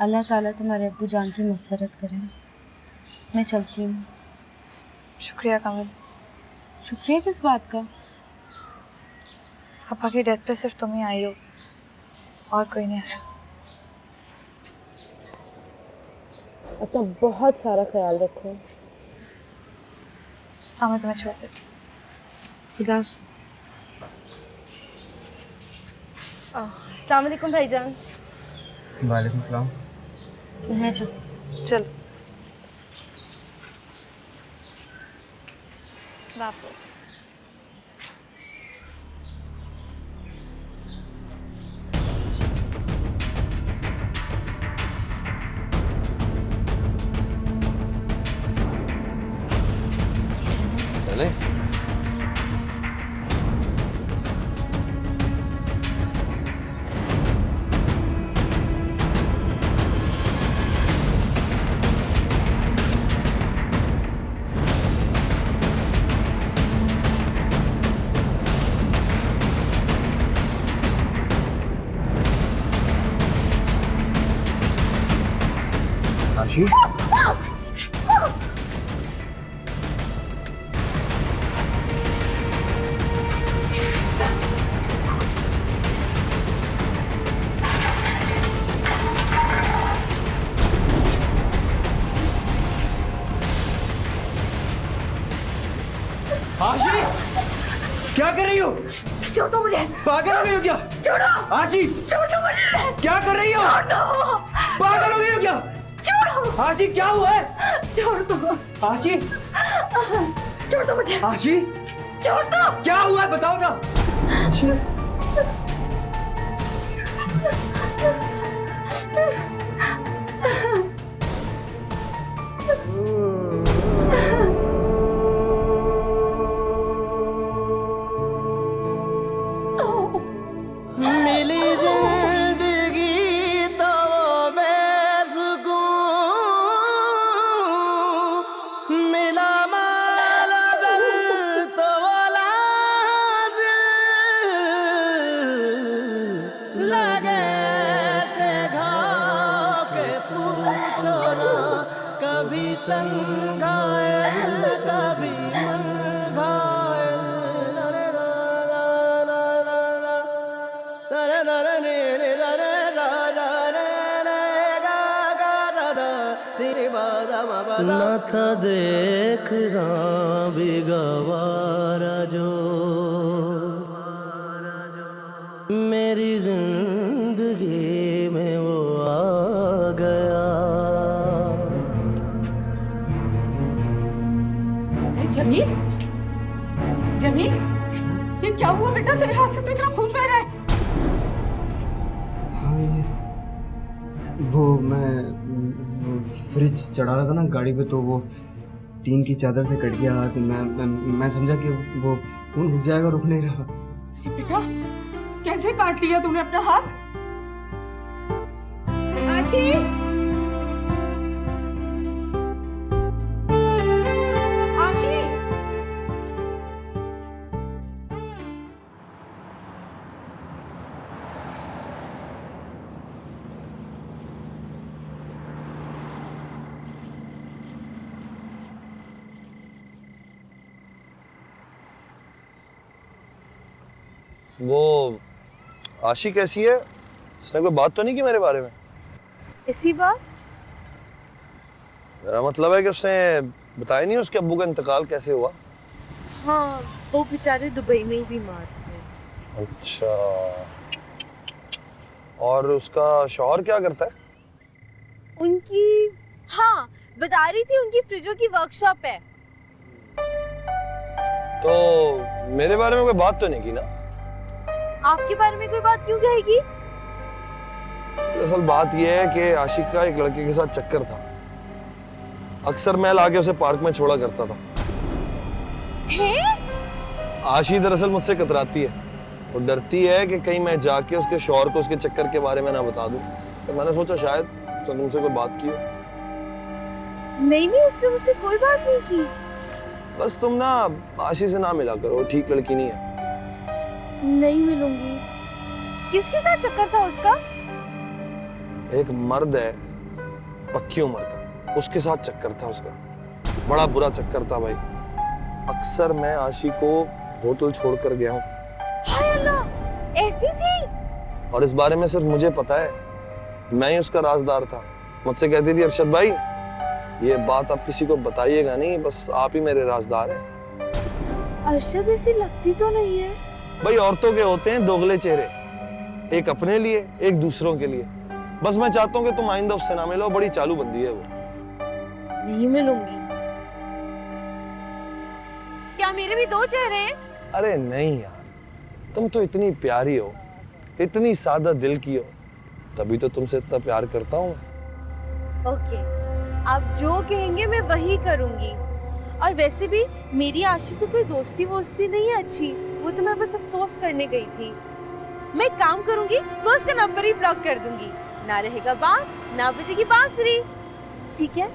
अल्लाह ताला तुम्हारे अब्बू जान की मग़फ़िरत करे। मैं चलती हूँ। शुक्रिया कमल। शुक्रिया किस बात का? पापा की डेथ पे सिर्फ तुम ही आई हो और कोई नहीं आया। अपना बहुत सारा ख्याल रखो। हाँ मैं तुम्हें छोड़ देती खुदा। अस्सलाम वालेकुम भाईजान। वालेकुम सलाम। मैं हूँ। चलो वापस। चले आशी आशी क्या कर रही हो? छोड़ो मुझे। पागल हो गई हो क्या? छोड़ो। आशी छोड़ो मुझे। क्या कर रही हो? छोड़ो। पागल हो गई हो क्या? छोड़ो। आशी क्या हुआ है? छोड़ दो। आशी छोड़ दो मुझे। आशी छोड़ दो। क्या हुआ है बताओ ना। आशी मिली जिंदगी तो बेसुकून, मिला माल जल तो लाजिल, लगे से घाव के पूछो ना, कभी तन्हाई कभी मन घायल। न था देखना भी गवारा जो मेरी जिंदगी में वो आ गया। जमील, जमील, ये क्या हुआ बेटा? तेरे हाथ से तो इतना खून बह रहा है। हाँ ये वो मैं फ्रिज चढ़ा रहा था ना गाड़ी पे, तो वो टीन की चादर से कट गया हाथ। मैं समझा कि वो खून रुक जाएगा, रुक नहीं रहा। बेटा कैसे काट लिया तूने अपना हाथ? आशी, आशी, वो आशी कैसी है? उसने कोई बात तो नहीं की मेरे बारे में? इसी बात? मेरा मतलब है कि उसने बताया नहीं उसके अब्बू का इंतकाल कैसे हुआ? हाँ, वो बेचारे दुबई में ही बीमार थे। अच्छा, और उसका शौहर क्या करता है? उनकी, हाँ बता रही थी, उनकी फ्रिजों की वर्कशॉप है। तो मेरे बारे में कोई बात तो नहीं की ना? आपके बारे में कोई बात क्यों कहेगी? दरअसल बात यह है कि आशिक का एक लड़के के साथ चक्कर था। अक्सर मैं लाके उसे पार्क में छोड़ा करता था। आशी दरअसल मुझसे कतराती है। वो डरती है कि कहीं मैं जाके उसके शौहर को उसके चक्कर के बारे में ना बता दूं। तो मैंने सोचा शायद उसने तुमसे कोई बात की हो। नहीं, उससे मुझसे कोई बात नहीं की। बस तुम ना आशी से ना मिला करो, ठीक लड़की नहीं है। नहीं मिलूंगी। किसके साथ चक्कर था उसका? एक मर्द है पक्की उम्र का, उसके साथ चक्कर था उसका, बड़ा बुरा चक्कर था भाई। अक्सर मैं आशी को होटल छोड़कर गया हूँ। हाय अल्लाह, ऐसी थी? और इस बारे में सिर्फ मुझे पता है, मैं ही उसका राजदार था। मुझसे कहती थी अरशद भाई ये बात आप किसी को बताइएगा नहीं, बस आप ही मेरे राजदार हैं। अरशद ऐसी लगती तो नहीं है। भाई औरतों के होते हैं दोगले चेहरे, एक अपने लिए एक दूसरों के लिए। बस मैं चाहता हूँ कि तुम आइंदा उससे ना मिलो, बड़ी चालू बंदी है वो। नहीं मिलूंगी। क्या मेरे भी दो चेहरे हैं? अरे नहीं यार, तुम तो इतनी प्यारी हो, इतनी सादा दिल की हो, तभी तो तुमसे इतना प्यार करता हूँ। ओके, आप जो कहेंगे मैं वही करूंगी। और वैसे भी मेरी आशी से कोई दोस्ती वोस्ती नहीं है अच्छी, वो तो मैं बस अफसोस करने गई थी। मैं एक काम करूंगी, मैं उसका नंबर ही ब्लॉक कर दूंगी। ना रहेगा बांस, ना बजेगी बांसुरी। ठीक है?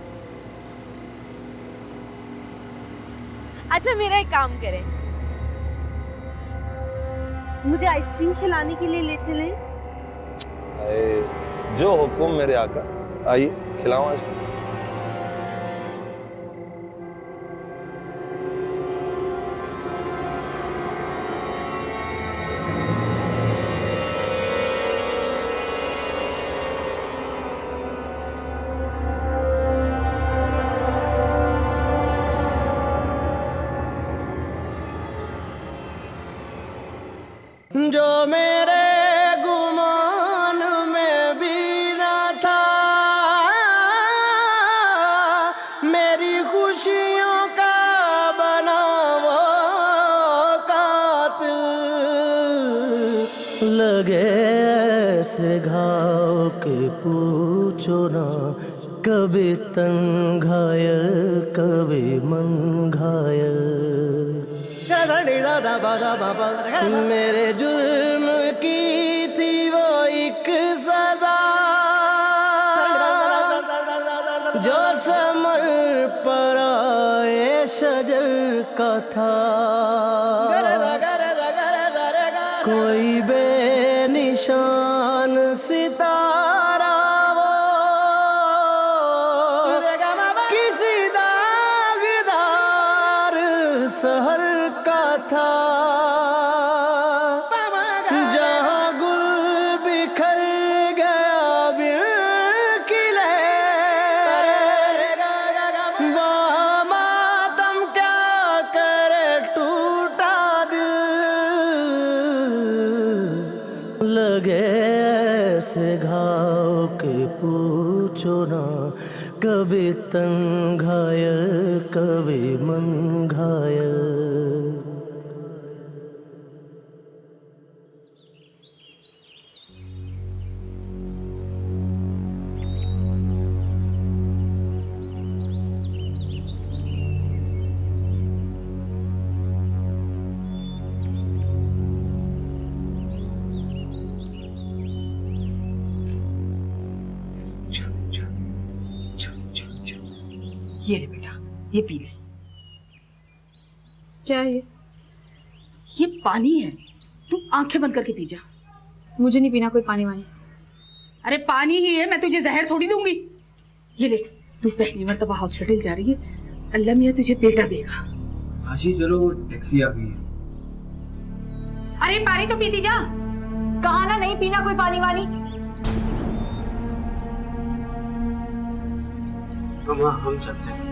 अच्छा मेरा एक काम करें, मुझे आइसक्रीम खिलाने के लिए ले चलें? जो हुक्म मेरे आका, आइए खिलाओ आइसक्रीम। जो मेरे गुमान में भी ना था, मेरी खुशियों का बना वो कातिल। लगे ऐसे घाव के पूछो ना, कभी तन घायल कभी मन घायल। मेरे जुर्म की थी वो एक सजा, जो समर पर आए शजर का था। कोई बेनिशान सितारा वो किसी दागदार शहर का था, जहाँ गुल बिखर गया बिन खिले, वहाँ मातम क्या करे टूटा दिल। लगे ऐसे घाव के पूछो ना, कभी तन घायल कभी मन घायल। ये ले बेटा, ये पी ले। क्या है ये पानी है, तू आंखें बंद करके पी जा। मुझे नहीं पीना कोई पानी वानी। अरे पानी ही है, मैं तुझे जहर थोड़ी दूंगी। ये ले, तू पहली मर्तबा हॉस्पिटल जा रही है, अल्लाह मियाँ तुझे बेटा देगा। आशी चलो, टैक्सी आ गई है। अरे पानी तो पीती जा। कहा ना नहीं पीना कोई पानी वानी। हम चलते हैं।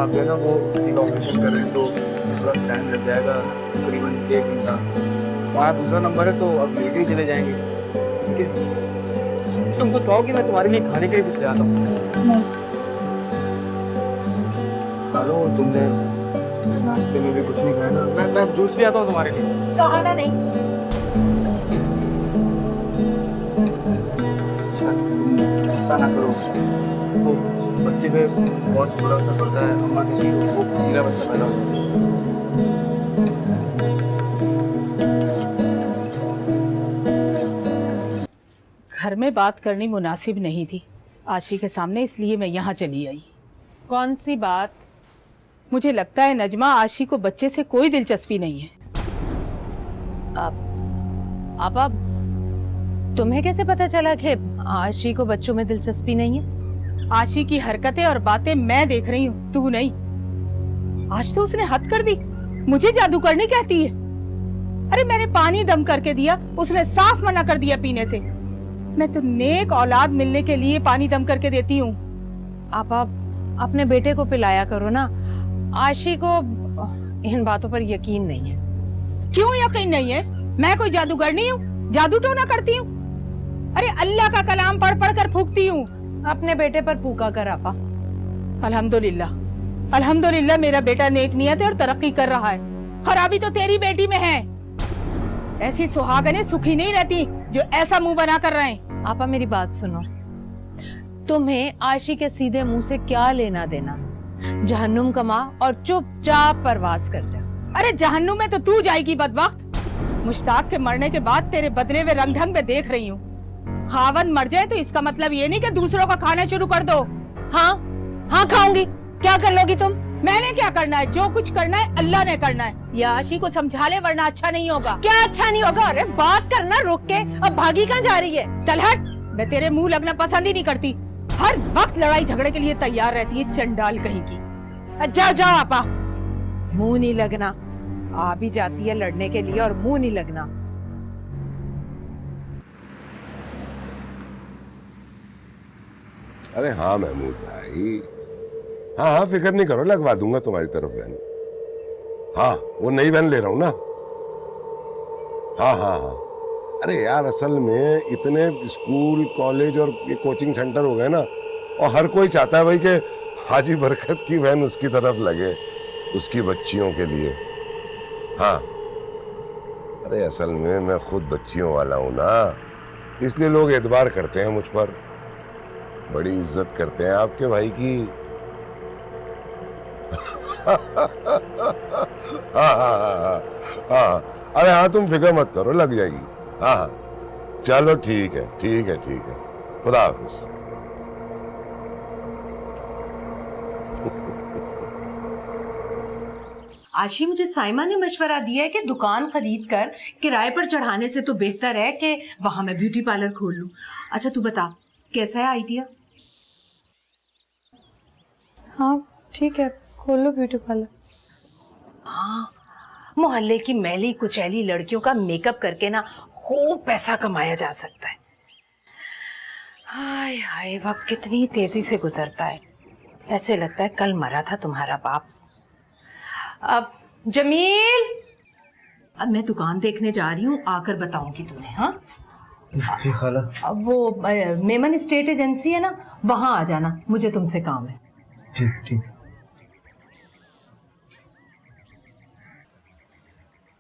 साहब जो है ना वो किसी का ऑपरेशन कर रहे हैं, तो थोड़ा टाइम लग जाएगा, तकरीबन 1 घंटा। वहाँ दूसरा नंबर है, तो अब लेके ही चले जाएंगे। ठीक है, तुम कुछ कहो कि मैं तुम्हारे लिए खाने के लिए कुछ ले आता हूँ। हेलो, तुमने नाश्ते में भी कुछ नहीं खाया ना? मैं जूस ले आता हूँ तुम्हारे लिए। कहा ना नहीं। ऐसा ना करो, वो बच्चे पे बहुत बुरा असर पड़ता है। अम्मा किसी वो मेरा बच्चा पैदा होता है। घर में बात करनी मुनासिब नहीं थी आशी के सामने, इसलिए मैं यहाँ चली आई। कौन सी बात? मुझे लगता है नजमा, आशी को बच्चे से कोई दिलचस्पी नहीं है। आप तुम्हें कैसे पता चला कि आशी को बच्चों में दिलचस्पी नहीं है? आशी की हरकतें और बातें मैं देख रही हूँ, तू नहीं। आज तो उसने हद कर दी, मुझे जादू करने कहती है। अरे मैंने पानी दम करके दिया, उसने साफ मना कर दिया पीने से। मैं तो नेक औलाद मिलने के लिए पानी दम करके देती हूँ। आप अपने बेटे को पिलाया करो ना। आशी को इन बातों पर यकीन नहीं है। क्यों यकीन नहीं है? मैं कोई जादूगर नहीं हूँ, जादू टोना करती हूँ? अरे अल्लाह का कलाम पढ़ पढ़ कर फूकती हूँ। अपने बेटे पर फूका कर आपा। अल्हम्दुलिल्लाह, अल्हम्दुलिल्लाह मेरा बेटा नेक नियत है और तरक्की कर रहा है। खराबी तो तेरी बेटी में है। ऐसी सुहागनें सुखी नहीं रहती जो ऐसा मुंह बना कर रहे हैं। आपा मेरी बात सुनो, तुम्हें आशी के सीधे मुंह से क्या लेना देना? जहन्नुम कमा और चुपचाप परवास कर जा। अरे जहन्नुम में तो तू जाएगी बदबख्त। मुश्ताक के मरने के बाद तेरे बदले हुए रंग ढंग में देख रही हूँ। खावन मर जाए तो इसका मतलब ये नहीं कि दूसरों का खाना शुरू कर दो। हाँ खाऊंगी। क्या कर लोगी तुम? मैंने क्या करना है? जो कुछ करना है अल्लाह ने करना है। या आशी को समझा ले, वरना अच्छा नहीं होगा। क्या अच्छा नहीं होगा? अरे बात करना रुक के। अब भागी कहाँ जा रही है? चल हट, मैं तेरे मुंह लगना पसंद ही नहीं करती। हर वक्त लड़ाई झगड़े के लिए तैयार रहती है, चंडाल कहीं की। जाओ आपा। मुंह नहीं लगना। आ भी जाती है लड़ने के लिए और मुंह नहीं लगना। अरे हाँ महमूद भाई, हाँ फिक्र नहीं करो, लगवा दूंगा तुम्हारी तरफ वैन। हाँ वो नई वैन ले रहा हूँ ना। हाँ। अरे यार असल में इतने स्कूल कॉलेज और ये कोचिंग सेंटर हो गए ना, और हर कोई चाहता है भाई कि हाजी बरकत की वैन उसकी तरफ लगे, उसकी बच्चियों के लिए। हाँ अरे असल में मैं खुद बच्चियों वाला हूँ ना, इसलिए लोग एतबार करते हैं मुझ पर, बड़ी इज्जत करते हैं आपके भाई की। हाँ। अरे हाँ तुम फिक्र मत करो, लग जाएगी। हाँ चलो ठीक है। खुदा हाफिज। आशी, मुझे साइमा ने मशवरा दिया है कि दुकान खरीद कर किराए पर चढ़ाने से तो बेहतर है कि वहां मैं ब्यूटी पार्लर खोल लूं। अच्छा तू बता, कैसा है आइडिया? हाँ ठीक है, खोल लो ब्यूटी पार्लर। हाँ, मोहल्ले की मैली कुचैली लड़कियों का मेकअप करके ना खूब पैसा कमाया जा सकता है। हाय हाय, वक्त कितनी तेजी से गुजरता है। ऐसे लगता है कल मरा था तुम्हारा बाप। अब जमील, अब मैं दुकान देखने जा रही हूँ, आकर बताऊंगी तुम्हें। हाँ जी खाला। अब वो मेमन स्टेट एजेंसी है ना, वहां आ जाना, मुझे तुमसे काम है। ठीक।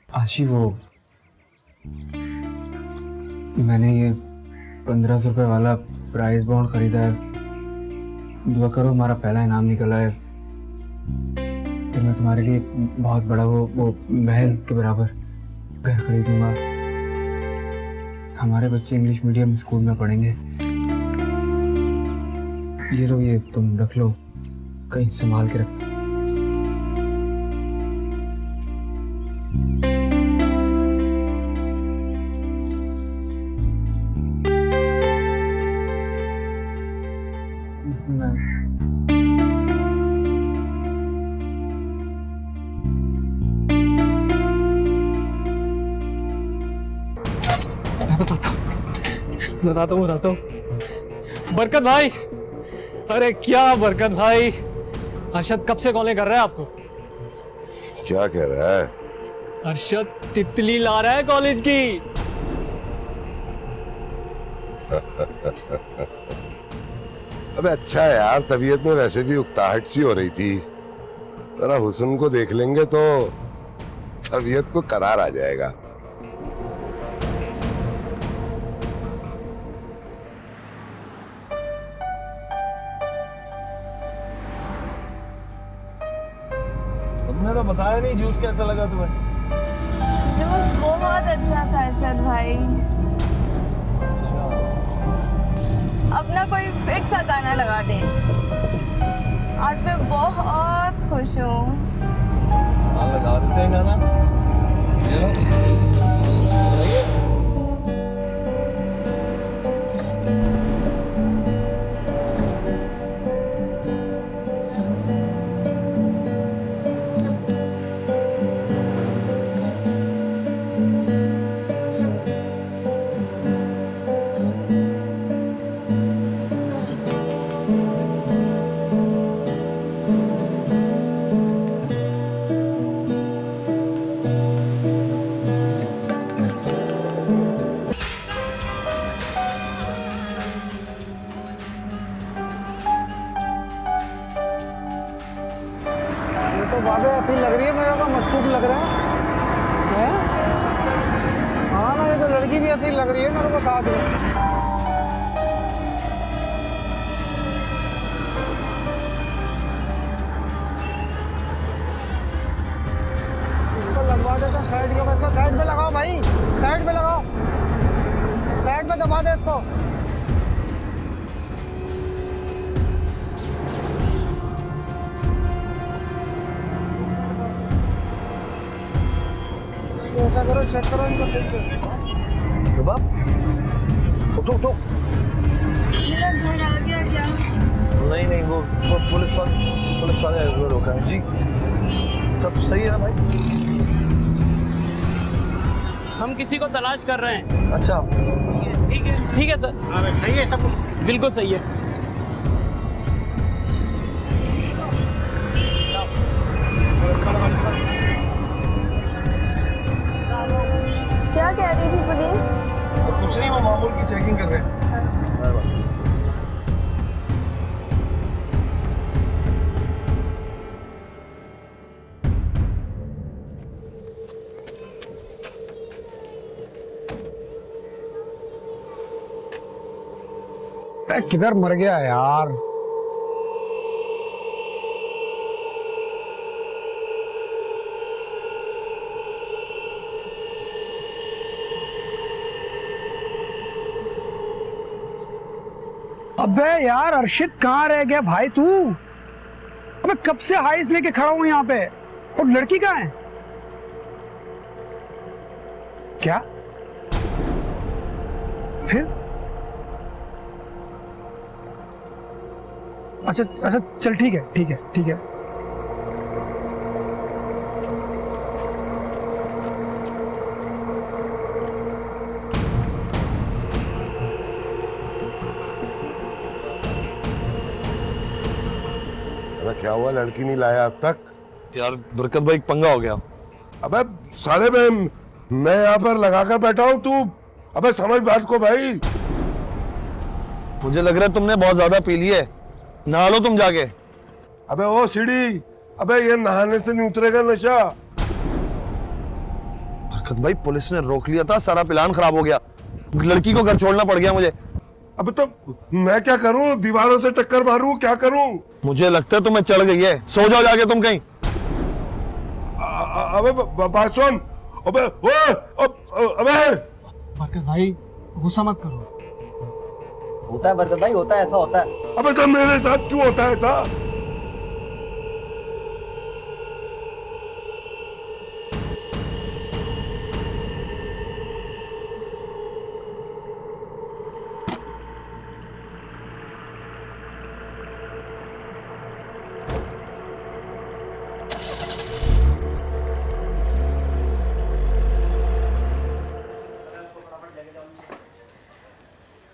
आशी, वो मैंने ये 1500 रुपए वाला प्राइस बॉन्ड खरीदा है। दुआ करो, हमारा पहला इनाम निकला है। फिर मैं तुम्हारे लिए बहुत बड़ा वो महल के बराबर घर खरीदूंगा। हमारे बच्चे इंग्लिश मीडियम स्कूल में पढ़ेंगे। ये लो, ये तुम रख लो, कहीं संभाल के रखना। बताता हूँ। बरकत भाई, अरे क्या बरकत भाई, अरशद कब से कॉलें कर रहा है आपको? क्या कह रहा है? अरशद तितली ला रहा है कॉलेज की। अबे अच्छा है यार, तबीयत में वैसे भी उकताहट सी हो रही थी, जरा हुस्न को देख लेंगे तो तबीयत को करार आ जाएगा। तुमने तो बताया नहीं जूस कैसा लगा तुम्हें? जूस बहुत अच्छा था अरशद भाई। अपना कोई फिट सा गाना लगा दे, आज मैं बहुत खुश हूँ। हाँ लगा देते हैं गाना। तो बाबे ऐसी लग रही है, मेरा तो मशकूक लग रहा है। हाँ ना, ये तो लड़की भी ऐसी लग रही है मेरे को साथ में। इसको लगवा देता साइड के, इसको साइड पे लगाओ भाई, साइड पे लगाओ, साइड पे दबा दे इसको। ऐसा करो, चेक करो इनको ठीक है। बाप उठो उठो। मेरा घर आ गया क्या? नहीं नहीं, वो पुलिस वाले वो रोका है जी। सब सही है ना भाई? हम किसी को तलाश कर रहे हैं। अच्छा ठीक है सर। हाँ सही है, सब बिल्कुल सही है। क्या कह रही थी पुलिस? और कुछ नहीं, वो मामूल की चेकिंग कर रहे हैं। किधर मर गया यार? अबे यार अर्शिद कहाँ रह गया भाई तू? अबे कब से हाइस लेके खड़ा हूं यहाँ पे, और लड़की कहाँ है? क्या फिर? अच्छा चल ठीक है। अबे क्या हुआ, लड़की नहीं लाया अब तक? यार बरकत भाई पंगा हो गया। अबे साले मैं यहाँ पर लगा कर बैठा हूँ, तू अबे समझ बात को भाई। मुझे लग रहा है तुमने बहुत ज्यादा पी ली है, नहा लो तुम जाके। अबे ओ सीढ़ी, अबे ये नहाने से नहीं उतरेगा नशा। बरकत भाई पुलिस ने रोक लिया था, सारा प्लान खराब हो गया, लड़की को घर छोड़ना पड़ गया मुझे। अब तो मैं क्या करूं, दीवारों से टक्कर मारूं, क्या करूं? मुझे लगता है तुम्हें चढ़ गई है, सो जाओ जाके तुम कहीं। अबे बात सुन, अबे बरकत भाई गुस्सा मत करो। होता है बरकत भाई, होता है, ऐसा होता है। अबे तो मेरे साथ क्यों होता है ऐसा?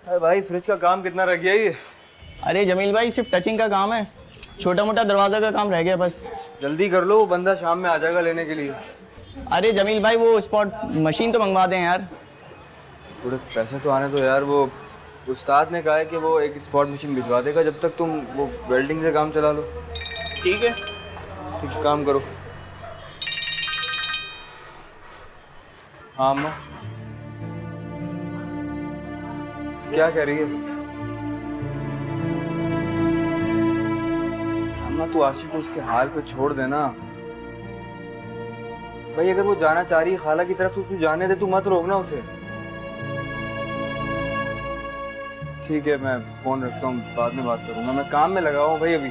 अरे भाई फ्रिज का काम कितना रह गया ये? अरे जमील भाई सिर्फ टचिंग का काम है, छोटा मोटा दरवाजा का काम रह गया बस। जल्दी कर लो, वो बंदा शाम में आ जाएगा लेने के लिए। अरे जमील भाई वो स्पॉट मशीन तो मंगवा दें यार। थोड़े पैसे तो आने दो यार। वो उस्ताद ने कहा है कि वो एक स्पॉट मशीन भिजवा देगा, जब तक तुम वो वेल्डिंग से काम चला लो। ठीक है। ठीक, काम करो। हाँ अम्मा, क्या कह रही है? अम्मा तू आशिक को उसके हाल पे छोड़ देना भाई। अगर वो जाना चाह रही है खाला की तरफ तो तू जाने दे, तू मत रोकना उसे। ठीक है, मैं फोन रखता हूँ, बाद में बात करूंगा। मैं काम में लगा हूँ भाई अभी।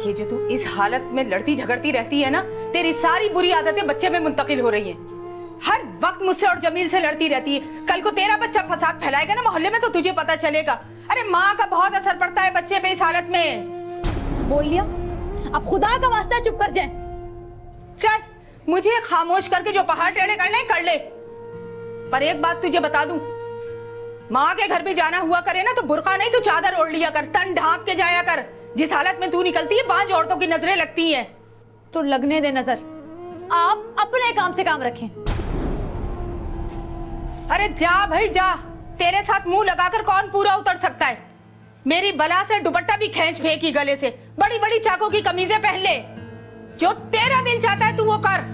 ये जो तू इस हालत में लड़ती झगड़ती रहती है ना, तेरी सारी बुरी आदतें बच्चे में मुंतकिल हो रही हैं। हर वक्त मुझसे और जमील से लड़ती रहती है। कल को तेरा बच्चा फसाद फैलाएगा ना मोहल्ले में तो तुझे पता चलेगा। अरे माँ का बहुत असर पड़ता है बच्चे पे इस हालत में। बोल लिया, अब खुदा का वास्ता चुप कर जाए। चल, मुझे खामोश करके जो पहाड़ टेढ़े करने कर ले। पर एक बात तुझे बता दूं, माँ के घर भी जाना हुआ करे ना तो बुर्का नहीं तो चादर ओढ़ लिया कर, तन ढांप के जाया कर। जिस हालत में तू निकलती है 5 औरतों की नजरें लगती हैं। तो लगने दे नजर, आप अपने काम से काम रखें। अरे जा भाई जा, तेरे साथ मुंह लगाकर कौन पूरा उतर सकता है। मेरी बला से दुपट्टा भी खींच फेंकी गले से, बड़ी बड़ी चाकों की कमीजें पहन ले। जो तेरा दिल चाहता है तू वो कर।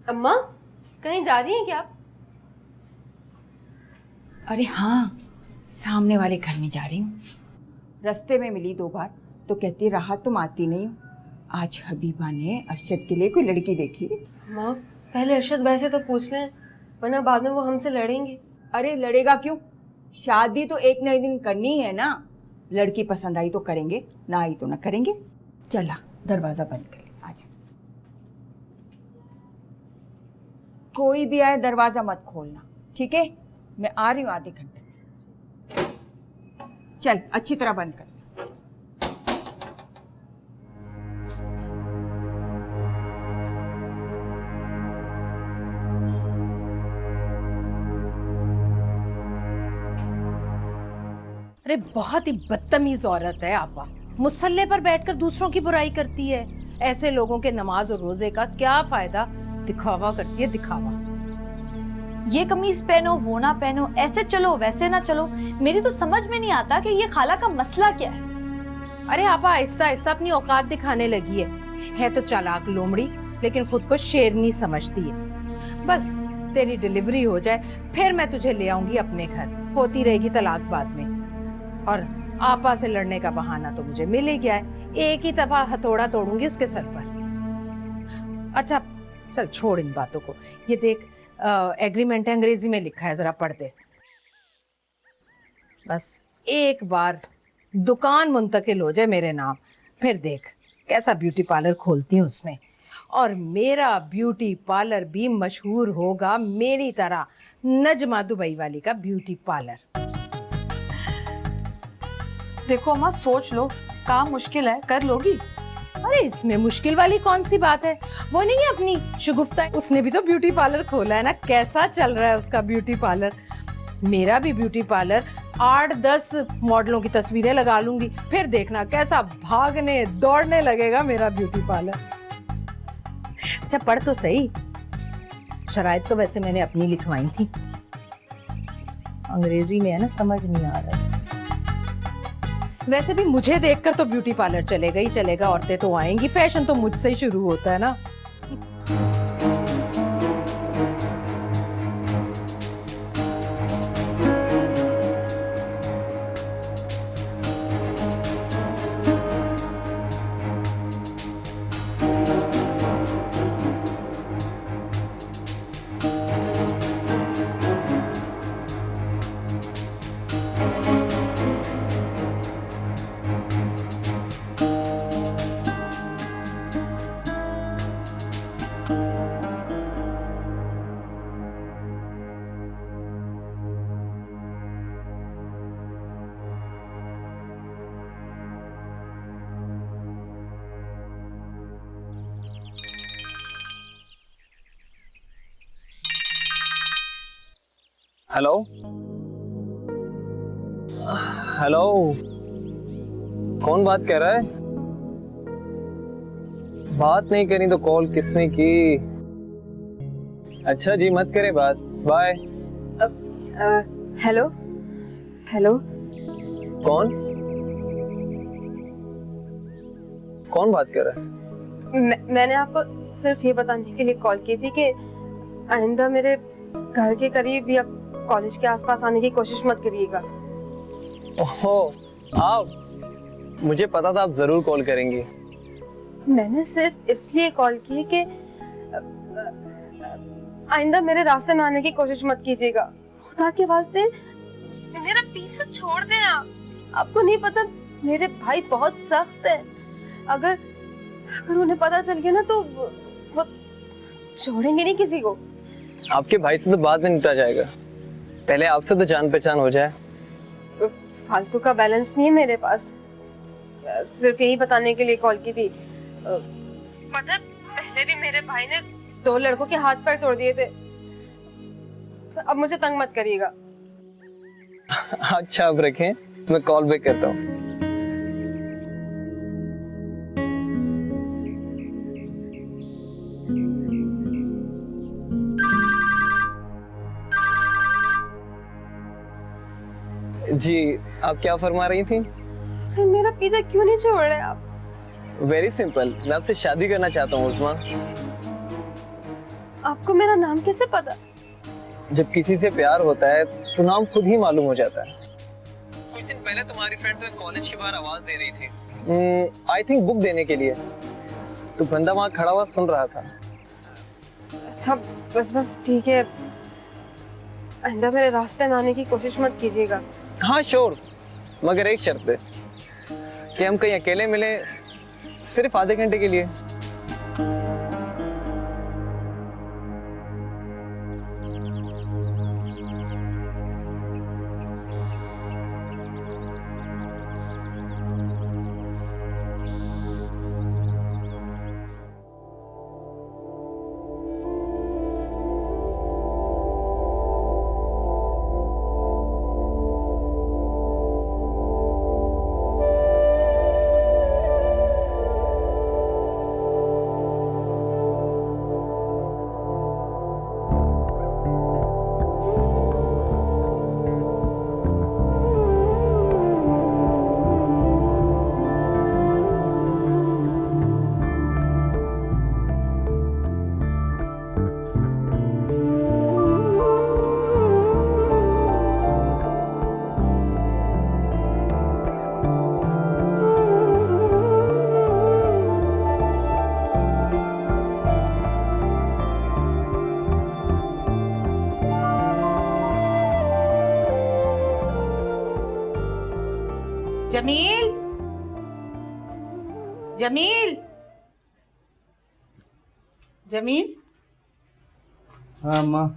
अम्मा कहीं जा रही हैं क्या आप? अरे हाँ, सामने वाले घर में जा रही हूँ। रास्ते में मिली 2 बार तो कहती राहत तुम आती नहीं हो। आज हबीबा ने अरशद के लिए कोई लड़की देखी। माँ पहले अरशद भाई से तो पूछ लें, वरना बाद में वो हमसे लड़ेंगे। अरे लड़ेगा क्यों, शादी तो एक न एक दिन करनी है ना। लड़की पसंद आई तो करेंगे, ना आई तो ना करेंगे। चला दरवाजा बंद कर ले, आजा। कोई भी आए दरवाजा मत खोलना, ठीक है? मैं आ रही हूँ आधे घंटे में। चल अच्छी तरह बंद कर। अरे बहुत ही बदतमीज औरत है आपा। मुसल्ले पर बैठकर दूसरों की बुराई करती है। ऐसे लोगों के नमाज और रोजे का क्या फायदा। दिखावा करती है, दिखावा। ये कमीज पहनो, वो ना पहनो, ऐसे चलो वैसे ना चलो। मेरी तो समझ में नहीं आता कि ये खाला का मसला क्या है। अरे आपा आहिस्ता आहिस्ता अपनी औकात दिखाने लगी है तो चालाक लोमड़ी, लेकिन खुद को शेरनी समझती है। बस तेरी डिलीवरी हो जाए फिर मैं तुझे ले आऊंगी अपने घर। होती रहेगी तलाक बाद में। और आपा से लड़ने का बहाना तो मुझे मिल ही गया है। एक ही दफा हथौड़ा तोड़ूंगी उसके सर पर। अच्छा चल छोड़ इन बातों को। ये देख एग्रीमेंट है, अंग्रेजी में लिखा है, जरा पढ़ दे। बस एक बार दुकान मुंतकिल हो जाए मेरे नाम, फिर देख कैसा ब्यूटी पार्लर खोलती हूँ उसमें। और मेरा ब्यूटी पार्लर भी मशहूर होगा मेरी तरह, नजमा दुबई वाली का ब्यूटी पार्लर। देखो अम्मा सोच लो, काम मुश्किल है, कर लोगी? अरे इसमें मुश्किल वाली कौन सी बात है। वो नहीं है अपनी शगुफ्ता, उसने भी तो ब्यूटी पार्लर खोला है ना। कैसा चल रहा है उसका ब्यूटी पार्लर। मेरा भी ब्यूटी पार्लर 8-10 मॉडलों की तस्वीरें लगा लूंगी, फिर देखना कैसा भागने दौड़ने लगेगा मेरा ब्यूटी पार्लर। अच्छा पढ़ तो सही। शराइत तो वैसे मैंने अपनी लिखवाई थी, अंग्रेजी में है ना, समझ नहीं आ रहा। वैसे भी मुझे देखकर तो ब्यूटी पार्लर चलेगा ही चलेगा, औरतें तो आएंगी। फैशन तो मुझसे ही शुरू होता है ना। हेलो हेलो, कौन बात कर रहा है? बात नहीं करी तो कॉल किसने की? अच्छा जी, मत करे बात, बाय। हेलो हेलो, कौन बात कर रहा है? मैंने आपको सिर्फ ये बताने के लिए कॉल की थी कि आइंदा मेरे घर के करीब या कॉलेज के आसपास आने की कोशिश मत करिएगा। ओहो, आप, मुझे पता था आप जरूर कॉल करेंगी। मैंने सिर्फ इसलिए कॉल की कि आइंदा मेरे रास्ते में आने की कोशिश मत कीजिएगा। खुदा के वास्ते मेरा पीछा छोड़ दें आप। आपको नहीं पता मेरे भाई बहुत सख्त है। अगर उन्हें पता चल गया ना तो वो छोड़ेंगे नहीं किसी को। आपके भाई से तो बाद में निपटा जाएगा, पहले आपसे तो जान पहचान हो जाए। फालतू का बैलेंस नहीं है मेरे पास, सिर्फ यही बताने के लिए कॉल की थी। पता है, पहले भी मेरे भाई ने 2 लड़कों के हाथ पैर तोड़ दिए थे। अब मुझे तंग मत करिएगा। अच्छा, अब रखें, मैं कॉल बैक करता हूँ। जी, आप क्या फरमा रही थी? मेरा पीछा क्यों नहीं छोड़ रहे आप? वेरी सिंपल, मैं आपसे शादी करना चाहता हूँ उस्मा। आपको मेरा नाम कैसे पता? जब किसी से प्यार होता है तो नाम खुद ही मालूम हो जाता है। कुछ दिन पहले तुम्हारी फ्रेंड्स में कॉलेज के बाहर आवाज दे रही थी, आई थिंक बुक देने के लिए। तो बंदा वहाँ खड़ा हुआ सुन रहा था। अच्छा, बस ठीक है, आइंदा मेरे रास्ते में आने की कोशिश मत कीजिएगा। हाँ श्योर, मगर एक शर्त पे कि हम कहीं अकेले मिले, सिर्फ आधे घंटे के लिए। जमील, जमील, जमील। हाँ माँ।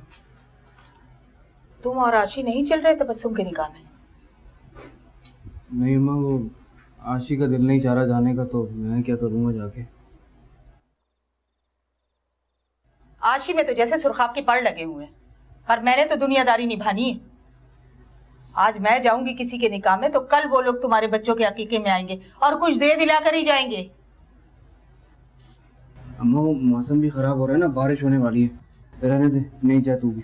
तुम और आशी नहीं चल रहे तबस्सुम के निकाह में? नहीं माँ, वो आशी का दिल नहीं चाह रहा जाने का, तो मैं क्या करूँगा जाके। आशी में तो जैसे सुरखाब के पड़ लगे हुए हैं, पर मैंने तो दुनियादारी निभानी है। आज मैं जाऊंगी किसी के निकाह में तो कल वो लोग तुम्हारे बच्चों के अकीके में आएंगे और कुछ दे दिला कर ही जाएंगे। अम्मा, वो मौसम भी खराब हो रहा है ना, बारिश होने वाली है, रहने दे, नहीं जा तू भी।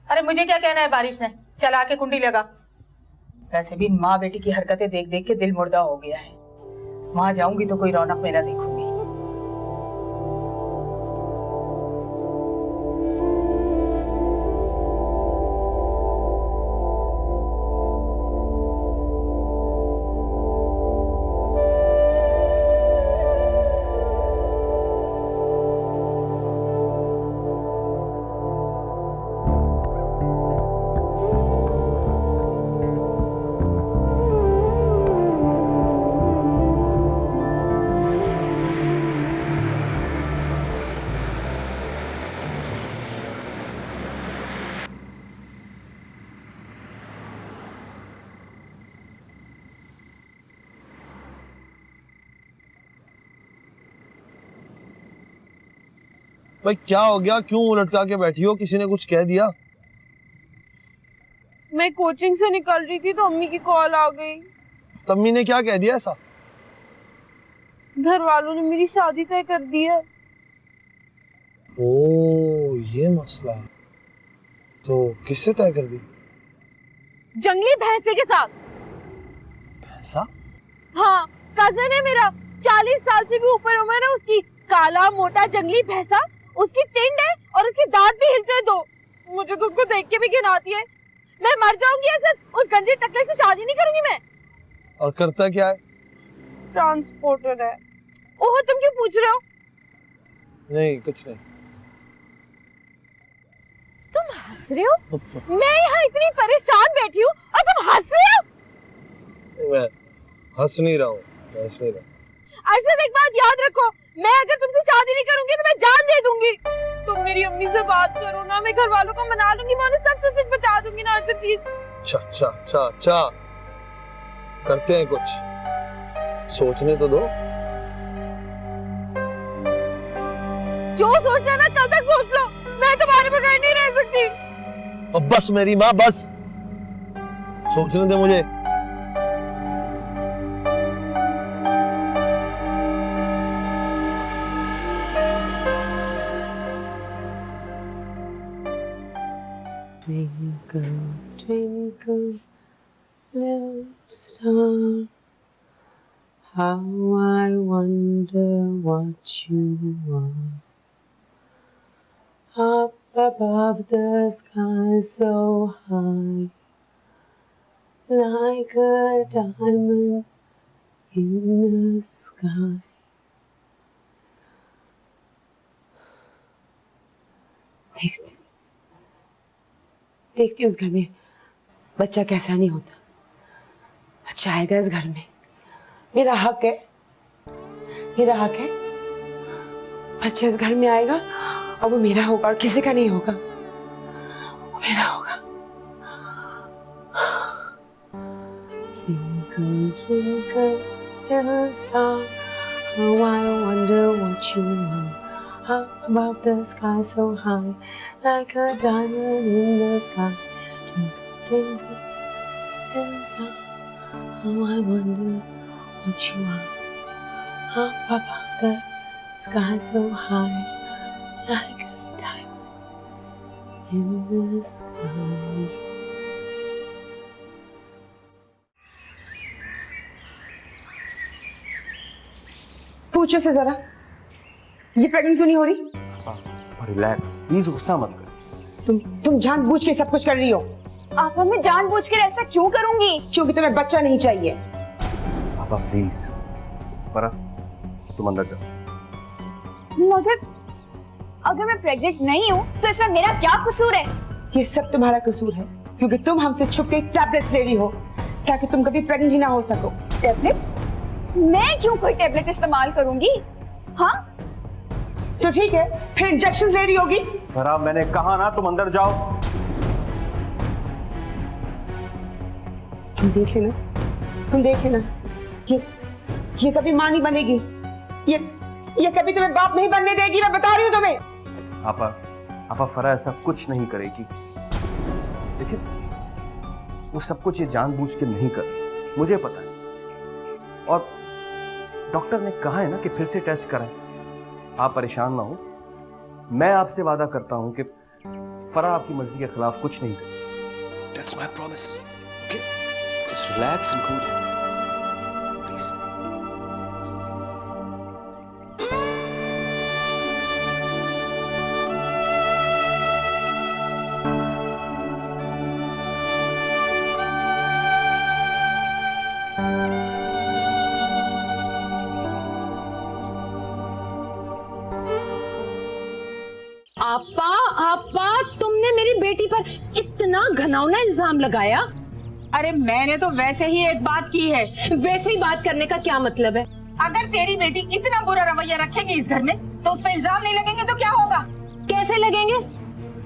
अरे मुझे क्या कहना है बारिश ने, चला के कुंडी लगा। वैसे भी माँ बेटी की हरकतें देख देख के दिल मुर्दा हो गया है। वहां जाऊंगी तो कोई रौनक मेरा देखूंगी। भाई क्या हो गया, क्यों लटका के बैठी हो? किसी ने कुछ कह दिया? मैं कोचिंग से निकल रही थी तो अम्मी की कॉल आ गई। तम्मी ने क्या कह दिया ऐसा? घर वालों ने मेरी शादी तय कर दी है। ओ ये मसला है। तो किससे तय कर दी? जंगली भैंसे के साथ। भैंसा? हाँ, कजन है मेरा, 40 साल से भी ऊपर उम्र है उसकी। काला मोटा जंगली भैंसा, उसकी टिंड है और उसके दांत भी हिलते हैं दो। मुझे तो उसको देख के भी घिन आती है। मैं मर जाऊंगी अरशद, उस गंजे टकले से शादी नहीं करूंगी मैं। और करता क्या है? ट्रांसपोर्टर है। ओह, तुम क्यों पूछ रहे हो? नहीं कुछ नहीं। तुम हंस रहे हो? मैं यहाँ इतनी परेशान बैठी हूँ और तुम हंस रहे हो? मैं हंस नहीं रहा हूँ, हंस नहीं रहा। अरशद एक बात याद रखो, मैं अगर तुमसे शादी नहीं करूंगी तो मैं जान दे दूंगी। तुम मेरी अम्मी से बात करो ना, मैं घर वालों को मना लूंगी, मैं उन्हें सब सच बता दूंगी ना अरशद प्लीज। अच्छा अच्छा अच्छा अच्छा, करते हैं कुछ, सोचने तो दो। जो सोचना है ना कल तक सोच लो, मैं तुम्हारे बगैर नहीं रह सकती। अब बस मेरी माँ, बस सोचने दे मुझे। Twinkle, twinkle, little star, how I wonder what you are. Up above the sky so high, like a diamond in the sky. देखती हूँ उस घर में बच्चा कैसा नहीं होता। बच्चा आएगा इस घर में, मेरा हक है, मेरा हक है। बच्चा इस घर में आएगा और वो मेरा होगा और किसी का नहीं होगा, वो मेरा होगा। Twinkle, twinkle, little star, how I wonder what you are. Up above the sky so high, like a diamond in the sky. Twinkle, twinkle, little star, how I wonder what you are. Up above the sky so high, like a diamond in the sky. पूछो से जरा, ये pregnant क्यों नहीं हो रही? Relax please, गुस्सा मत कर। तुम जानबूझ के सब कुछ कर रही हो। आप हमें जानबूझ कर ऐसा क्यों करूंगी? क्योंकि तुम्हें बच्चा नहीं चाहिए। पापा प्लीज। फराह तुम अंदर जाओ। अगर मैं प्रेग्नेंट नहीं हूँ तो इसमें मेरा क्या कसूर है? ये सब तुम्हारा कसूर है, क्योंकि तुम हमसे छुप के टैबलेट्स ले रही हो ताकि तुम कभी प्रेग्नेंट ही ना हो सको। टैबलेट? मैं क्यों कोई टैबलेट इस्तेमाल करूंगी? हाँ तो ठीक है, फिर इंजेक्शन ले रही होगी। फराह मैंने कहा ना तुम अंदर जाओ। तुम देख लेना, ये कभी मां नहीं बनेगी, ये कभी तुम्हें बाप नहीं बनने देगी, मैं बता रही हूँ तुम्हें। आपा फराह ऐसा कुछ नहीं करेगी। देखिए वो सब कुछ ये जानबूझ के नहीं कर, मुझे पता है। और डॉक्टर ने कहा है ना कि फिर से टेस्ट कराएं। आप परेशान ना हो, मैं आपसे वादा करता हूं कि फराह आपकी मर्जी के खिलाफ कुछ नहीं करेगी। That's my promise. Okay? Just relax and cool down. Please. आपा, तुमने मेरी बेटी पर इतना घिनौना इल्जाम लगाया। अरे मैंने तो वैसे ही एक बात की है। वैसे ही बात करने का क्या मतलब है? अगर तेरी बेटी इतना बुरा रवैया रखेगी इस घर में तो उस पर इल्जाम नहीं लगेंगे तो क्या होगा? कैसे लगेंगे?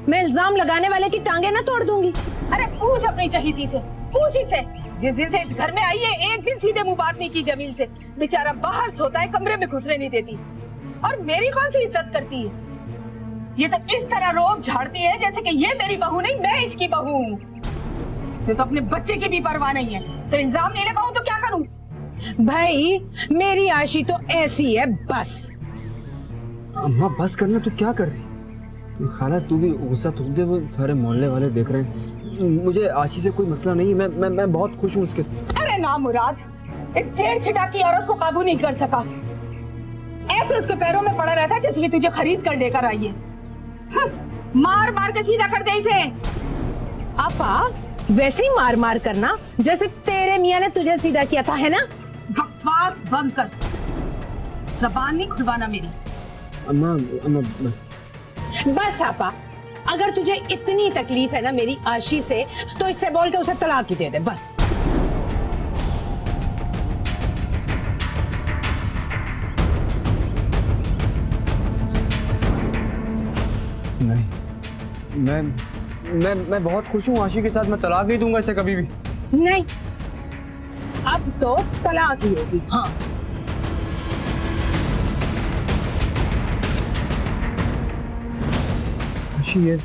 मैं इल्जाम लगाने वाले की टांगे ना तोड़ दूंगी। अरे पूछ अपनी चहीती से, पूछ इसे। जिस दिन से इस घर में आई है एक दिन सीधे मुंह बात नहीं की जमील से। बेचारा बाहर सोता है, कमरे में घुसने नहीं देती। और मेरी कौन सी इज्जत करती है? ये तो इस तरह रोब झाड़ती है जैसे कि ये मेरी बहू नहीं, मैं इसकी बहू हूँ। उसे तो अपने बच्चे की भी परवाह नहीं है, तो इंजाम नहीं लगाऊं तो क्या करूं? भाई मेरी आशी तो ऐसी है बस। अम्मा बस करना, तू क्या कर रही? खाला तू भी गुस्सा थूक दे, वो सारे मोहल्ले वाले देख रहे हैं। मुझे आशी से कोई मसला नहीं है, मैं बहुत खुश हूँ उसके साथ। अरे ना मुराद, इस टेढ़ छिटा की औरत को काबू नहीं कर सका। ऐसे उसके पैरों में पड़ा रहता जैसे ये तुझे खरीद कर लेकर आई है। मार मार के सीधा कर दे इसे। आपा वैसे ही मार मार करना जैसे तेरे मियाँ ने तुझे सीधा किया था, है ना? बकवास बंद कर, जबान नहीं खुलवाना मेरी। अम्मा बस बस आपा, अगर तुझे इतनी तकलीफ है ना मेरी आशी से, तो इससे बोल के उसे तलाक ही दे दे बस। नहीं, मैं बहुत खुश हूँ आशी के साथ। मैं तलाक नहीं दूंगा इसे कभी भी। नहीं, अब तो तलाक ही होगी। हाँ आशी, ये